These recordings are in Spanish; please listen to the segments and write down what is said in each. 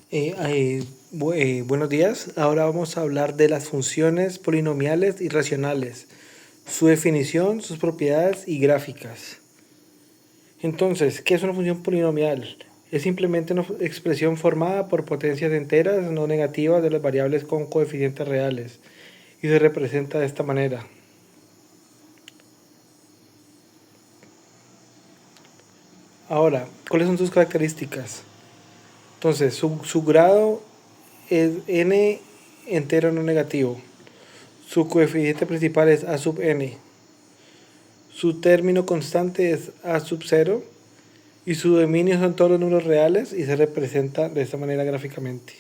Buenos días. Ahora vamos a hablar de las funciones polinomiales y racionales, su definición, sus propiedades y gráficas. Entonces, ¿qué es una función polinomial? Es simplemente una expresión formada por potencias enteras no negativas de las variables con coeficientes reales y se representa de esta manera. Ahora, ¿cuáles son sus características? Entonces, su grado es n entero no negativo. Su coeficiente principal es a sub n. Su término constante es a sub 0 y su dominio son todos los números reales y se representa de esta manera gráficamente.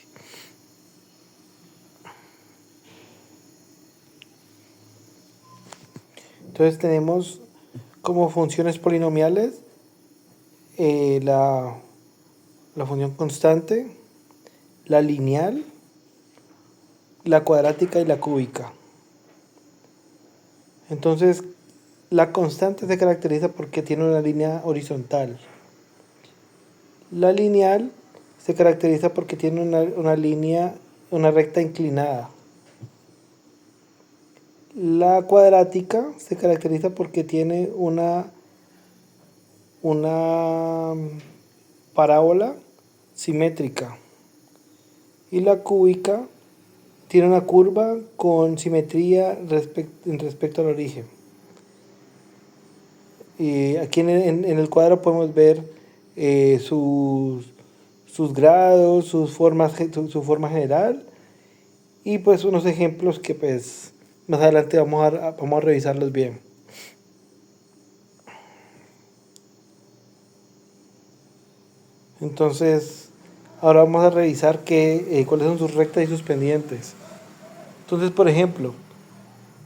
Entonces tenemos como funciones polinomiales la función constante, la lineal, la cuadrática y la cúbica. Entonces la constante se caracteriza porque tiene una línea horizontal. La lineal se caracteriza porque tiene una recta inclinada. La cuadrática se caracteriza porque tiene una parábola simétrica. Y la cúbica tiene una curva con simetría respecto al origen. Y aquí en el cuadro podemos ver sus grados, su forma general y pues unos ejemplos que pues más adelante vamos a revisarlos bien. Entonces, ahora vamos a revisar cuáles son sus rectas y sus pendientes. Entonces, por ejemplo,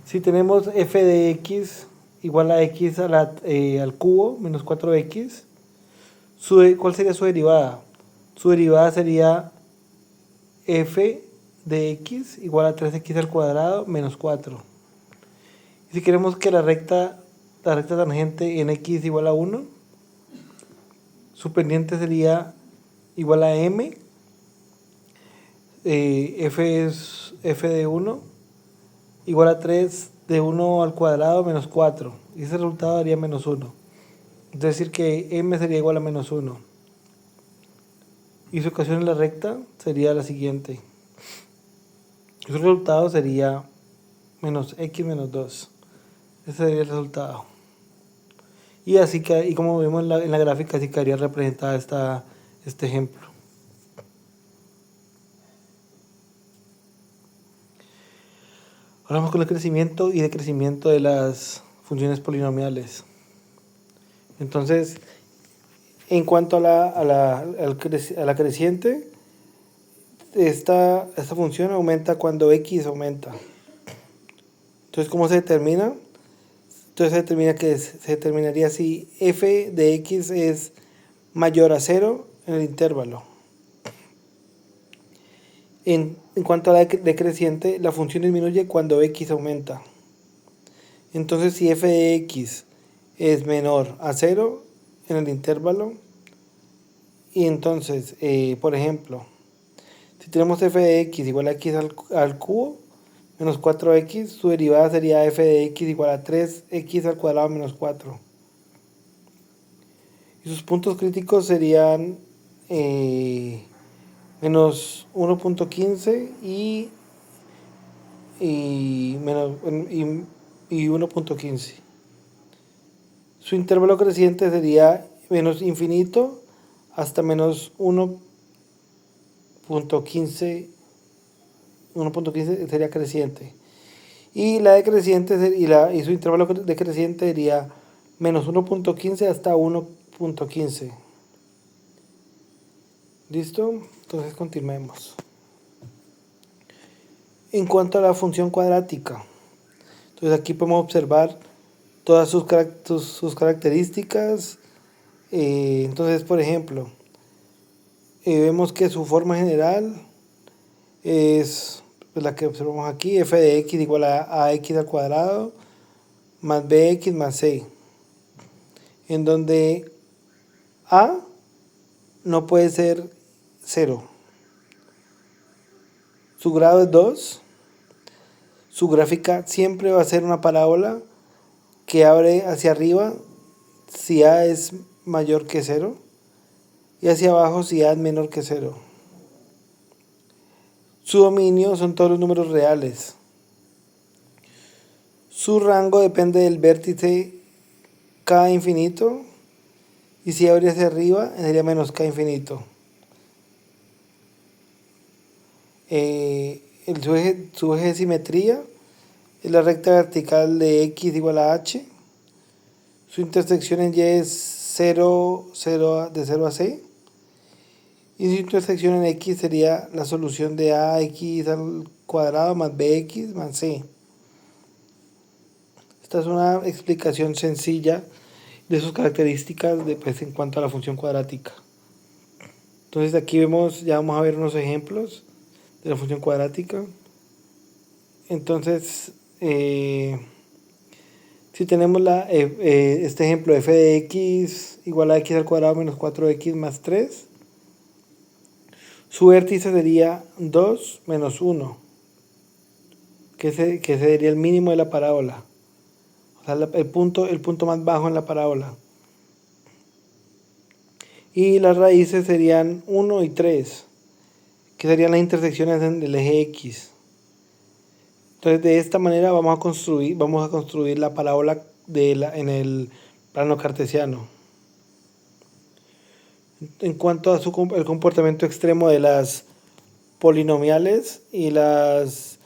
si tenemos f de x igual a x al cubo menos 4x, ¿cuál sería su derivada? Su derivada sería f de x igual a 3x al cuadrado menos 4. Y si queremos que la recta tangente en x igual a 1, su pendiente sería igual a m, f es f de 1 igual a 3 de 1 al cuadrado menos 4, y ese resultado daría menos 1. Es decir que m sería igual a menos 1. Y su ecuación en la recta sería la siguiente. Su resultado sería menos x menos 2. Ese sería el resultado. Y así y como vemos en la gráfica, así quedaría representada este ejemplo. Ahora vamos con el crecimiento y decrecimiento de las funciones polinomiales. Entonces, en cuanto a la creciente, esta función aumenta cuando x aumenta. Entonces, ¿cómo se determina? Entonces se determinaría si f de x es mayor a 0 en el intervalo. En cuanto a la decreciente, la función disminuye cuando x aumenta. Entonces, si f de x es menor a 0 en el intervalo, y entonces, por ejemplo, si tenemos f de x igual a x al cubo menos 4x, su derivada sería f de x igual a 3x al cuadrado menos 4. Y sus puntos críticos serían menos 1.15 y 1.15. Su intervalo creciente sería menos infinito hasta menos 1.15. 1.15 sería creciente. Y la decreciente y su intervalo decreciente sería menos 1.15 hasta 1.15. ¿Listo? Entonces continuemos. En cuanto a la función cuadrática, entonces aquí podemos observar todas sus características. Entonces, por ejemplo, vemos que su forma general es la que observamos aquí, f de x igual a x al cuadrado más bx más c, en donde a no puede ser 0. su grado es 2, su gráfica siempre va a ser una parábola que abre hacia arriba si A es mayor que 0 y hacia abajo si A es menor que 0. Su dominio son todos los números reales. Su rango depende del vértice K infinito y si abre hacia arriba sería menos K infinito. Su eje de simetría es la recta vertical de X igual a H. Su intersección en Y es 0, 0 de 0 a C. Y su intersección en X sería la solución de AX al cuadrado más BX más C. Esta es una explicación sencilla de sus características pues, en cuanto a la función cuadrática. Entonces aquí vemos, ya vamos a ver unos ejemplos de la función cuadrática. Entonces, si tenemos este ejemplo f de x igual a x al cuadrado menos 4x más 3, su vértice sería 2 menos 1, que sería el mínimo de la parábola. O sea, el punto más bajo en la parábola. Y las raíces serían 1 y 3, que serían las intersecciones en el eje X. Entonces, de esta manera vamos a construir la parábola en el plano cartesiano. En cuanto a el comportamiento extremo de las polinomiales y las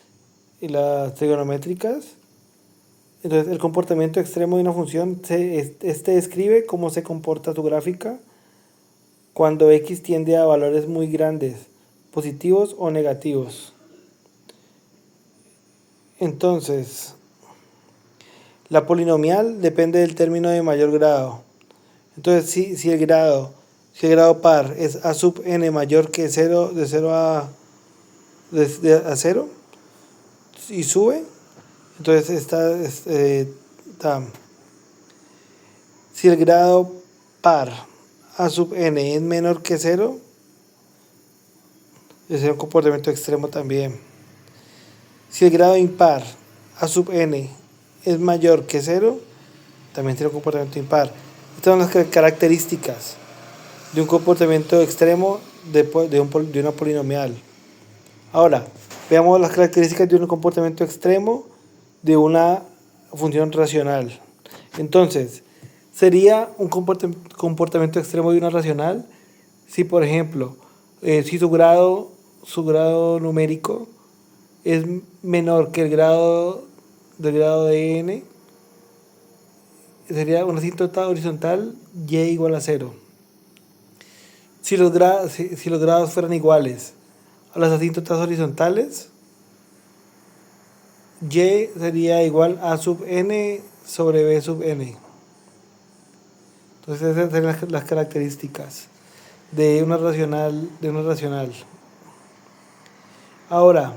trigonométricas, entonces el comportamiento extremo de una función describe cómo se comporta su gráfica cuando x tiende a valores muy grandes, positivos o negativos. Entonces, la polinomial depende del término de mayor grado. Entonces, si el grado par es a sub n mayor que 0, de 0 a 0, y sube, entonces si el grado par a sub n es menor que 0, ese es un comportamiento extremo también. Si el grado impar a sub n es mayor que 0, también tiene un comportamiento impar. Estas son las características de un comportamiento extremo de una polinomial. Ahora, veamos las características de un comportamiento extremo de una función racional. Entonces, sería un comportamiento extremo de una racional si, por ejemplo, si su grado numérico es menor que el grado de n, sería una asíntota horizontal y igual a 0. Si los grados fueran iguales a las asíntotas horizontales, y sería igual a sub n sobre b sub n. Entonces esas son las características de una racional. Ahora,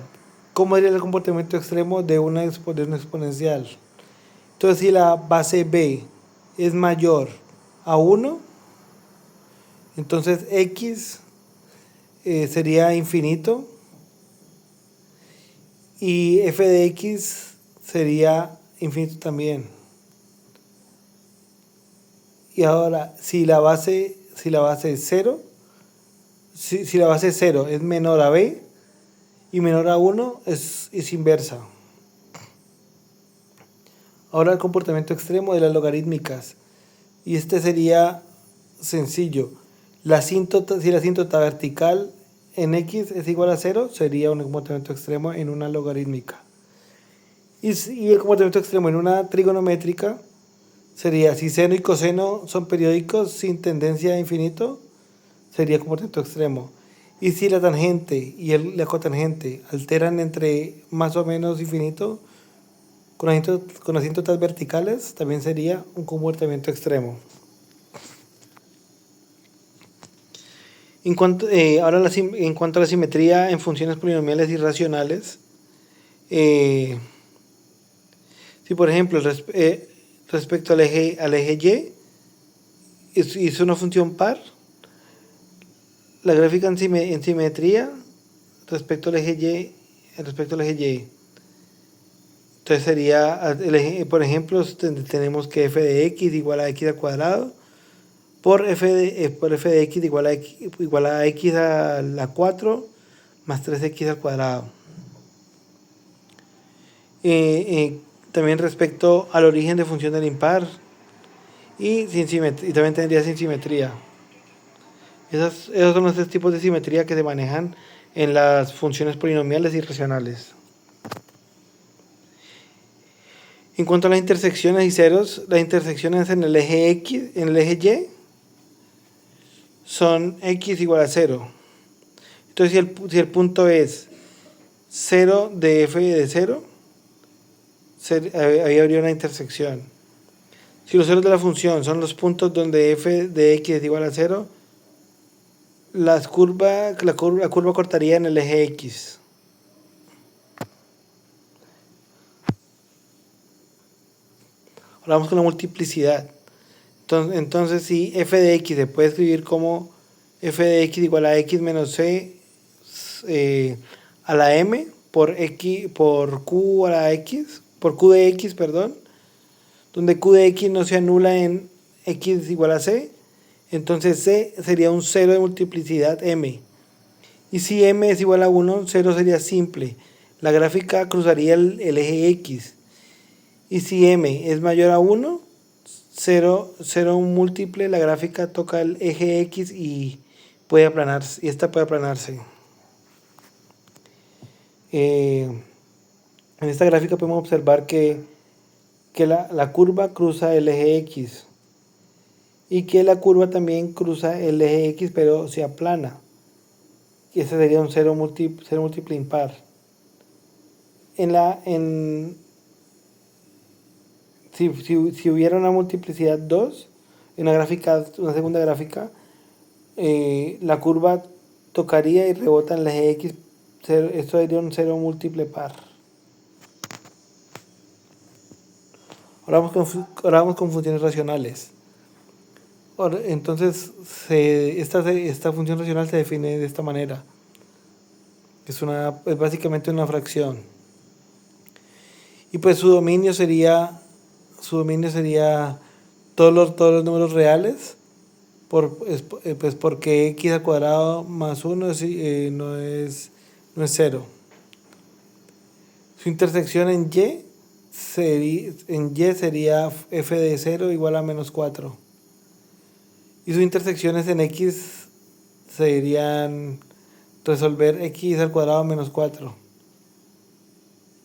¿cómo sería el comportamiento extremo de una exponencial? Entonces, si la base b es mayor a 1, entonces x sería infinito y f de x sería infinito también. Y ahora, si la base es 0, si la base 0 es menor a b y menor a 1, es inversa. Ahora el comportamiento extremo de las logarítmicas. Y este sería sencillo. Si la asíntota vertical en x es igual a 0, sería un comportamiento extremo en una logarítmica. Y el comportamiento extremo en una trigonométrica sería, si seno y coseno son periódicos sin tendencia a infinito, sería comportamiento extremo. Y si la tangente y la cotangente alteran entre más o menos infinito, con asíntotas verticales, también sería un comportamiento extremo. En cuanto a la simetría en funciones polinomiales y racionales, si por ejemplo respecto al eje Y es una función par, la gráfica en simetría respecto al eje Y respecto al eje Y. Entonces sería, por ejemplo, tenemos que f de x igual a x al cuadrado por f de x igual a x a la 4 más 3x al cuadrado. También respecto al origen de función del impar y también tendría sin simetría. Esos son los tres tipos de simetría que se manejan en las funciones polinomiales y racionales. En cuanto a las intersecciones y ceros, las intersecciones en el eje X, en el eje Y, son x igual a 0. Entonces, si el punto es 0 de f de 0, ahí habría una intersección. Si los ceros de la función son los puntos donde f de x es igual a 0, la curva cortaría en el eje X. Ahora vamos con la multiplicidad. Entonces, si f de x se puede escribir como f de x igual a x menos c a la m por q a la x, por q de x, perdón, donde q de x no se anula en x igual a c, entonces c sería un cero de multiplicidad m. Y si m es igual a 1, 0 sería simple. La gráfica cruzaría el eje x. Y si m es mayor a 1, 0 un múltiple, la gráfica toca el eje x y puede aplanarse, y esta puede aplanarse. En esta gráfica podemos observar que la curva cruza el eje x y que la curva también cruza el eje x, pero se aplana. Y ese sería un cero múltiple impar. Si hubiera una multiplicidad 2, en una segunda gráfica, la curva tocaría y rebota en el eje x. Esto sería un cero múltiple par. Ahora vamos con funciones racionales. Entonces, esta función racional se define de esta manera. Es básicamente una fracción. Y pues su dominio sería todos los números reales, pues porque x al cuadrado más 1 no es 0. Su intersección en y sería f de 0 igual a menos 4. Y sus intersecciones en x serían resolver x al cuadrado menos 4.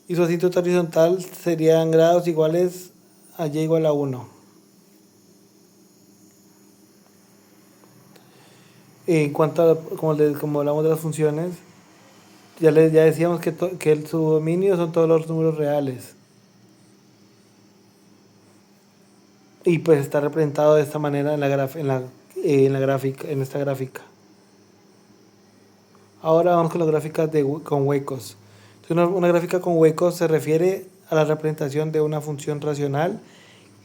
Y su asíntota horizontal serían grados iguales a y igual a 1. En cuanto a, como hablamos de las funciones, ya decíamos que su dominio son todos los números reales. Y pues está representado de esta manera en esta gráfica. Ahora vamos con las gráficas con huecos. Entonces, una gráfica con huecos se refiere a la representación de una función racional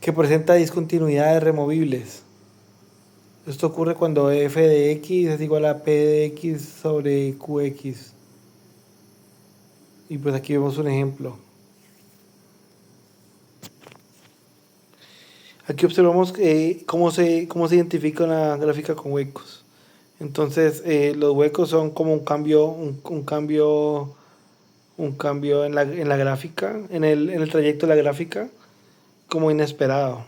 que presenta discontinuidades removibles. Esto ocurre cuando f de x es igual a p de x sobre qx. Y pues aquí vemos un ejemplo. Aquí observamos cómo se identifica una gráfica con huecos. Entonces, los huecos son como un cambio en la gráfica, en el trayecto de la gráfica, como inesperado.